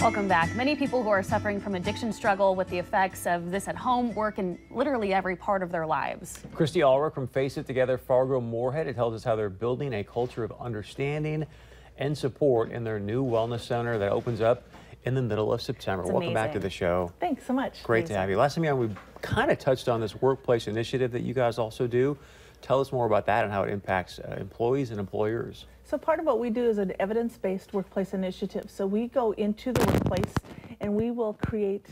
Welcome back. Many people who are suffering from addiction struggle with the effects of this at home, work, and literally every part of their lives. Christy Allrook from Face It Together Fargo-Moorhead tells us how they're building a culture of understanding and support in their new wellness center that opens up in the middle of September. Welcome back to the show. Thanks so much. Great to have you. Last time you were on, we kind of touched on this workplace initiative that you guys also do. Tell us more about that and how it impacts employees and employers. So part of what we do is an evidence-based workplace initiative. So we go into the workplace and we will create,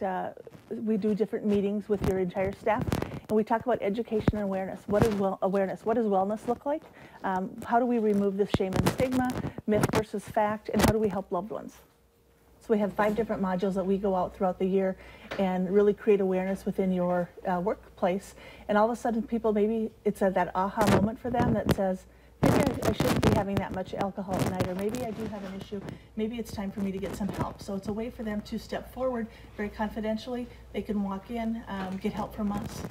we do different meetings with your entire staff, and we talk about education and awareness. What is awareness? What does wellness look like? How do we remove the shame and stigma, myth versus fact, and how do we help loved ones? So we have 5 different modules that we go out throughout the year and really create awareness within your workplace. And all of a sudden people, maybe it's that aha moment for them that says, maybe I shouldn't be having that much alcohol at night, or maybe I do have an issue. Maybe it's time for me to get some help. So it's a way for them to step forward very confidentially. They can walk in, get help from us.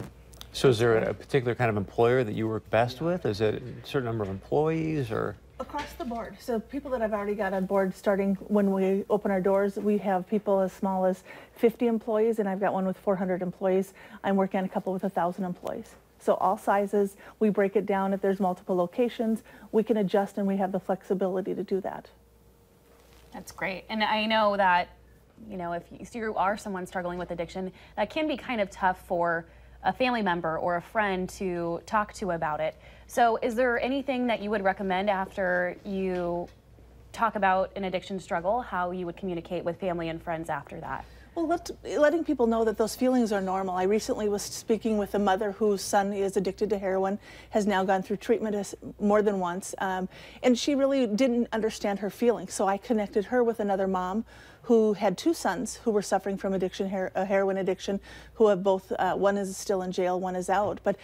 So is there a particular kind of employer that you work best with? Is it a certain number of employees or? Across the board. So people that I've already got on board, starting when we open our doors, we have people as small as 50 employees, and I've got one with 400 employees. I'm working on a couple with 1,000 employees. So all sizes, we break it down. If there's multiple locations, we can adjust, and we have the flexibility to do that. That's great. And I know that, you know, if you are someone struggling with addiction, that can be kind of tough for a family member or a friend to talk to about it. So is there anything that you would recommend after you talk about an addiction struggle, how you would communicate with family and friends after that? Well, letting people know that those feelings are normal. I recently was speaking with a mother whose son is addicted to heroin, has now gone through treatment more than once, and she really didn't understand her feelings. So I connected her with another mom who had 2 sons who were suffering from addiction, heroin addiction, who have both, one is still in jail, one is out. But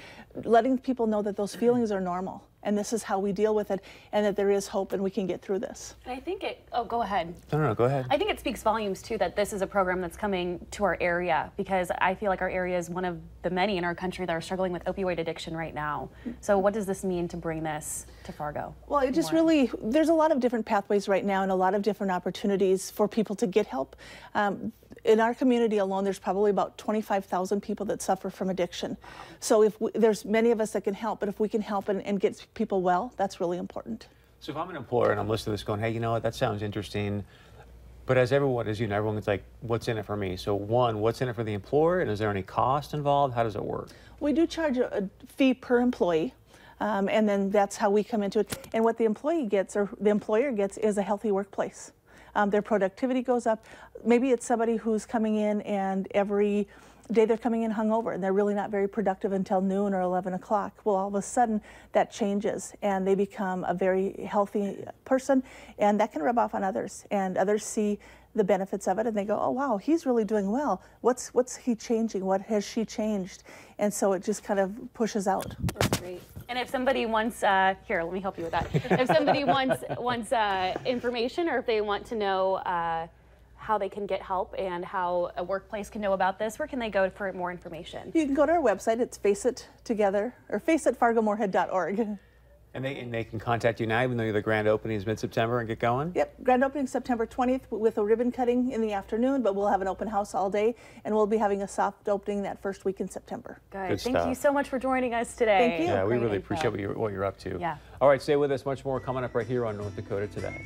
letting people know that those feelings are normal, and this is how we deal with it, and that there is hope and we can get through this. And I think oh, go ahead. No, go ahead. I think it speaks volumes, too, that this is a program that's coming to our area, because I feel like our area is one of the many in our country that are struggling with opioid addiction right now. So what does this mean to bring this to Fargo? Well, it just really, there's a lot of different pathways right now and a lot of different opportunities for people to get help. In our community alone, there's probably about 25,000 people that suffer from addiction. So there's many of us that can help, but if we can help and get people well, that's really important. So if I'm an employer and I'm listening to this going, hey, you know what, that sounds interesting, but as everyone, as you know, everyone's like, what's in it for me? So one, what's in it for the employer, and is there any cost involved? How does it work? We do charge a fee per employee. And then that's how we come into it. And what the employee gets, or the employer gets, is a healthy workplace. Their productivity goes up. Maybe it's somebody who's coming in and every day they're coming in hungover and they're really not very productive until noon or 11 o'clock. Well, all of a sudden that changes and they become a very healthy person, and that can rub off on others, and others see the benefits of it and they go, oh wow, he's really doing well. What's he changing? What has she changed? And so it just kind of pushes out. That's great. And if somebody wants, here, let me help you with that. If somebody wants information, or if they want to know how they can get help and how a workplace can know about this, where can they go for more information? You can go to our website. It's Face It Together, or faceitfargomoorhead.org. And they can contact you now, even though the grand opening is mid-September, and get going? Yep, grand opening September 20th with a ribbon cutting in the afternoon, but we'll have an open house all day, and we'll be having a soft opening that first week in September. Good. Thank you so much for joining us today. Thank you. Yeah, we really appreciate what you're up to. Yeah. All right, stay with us. Much more coming up right here on North Dakota Today.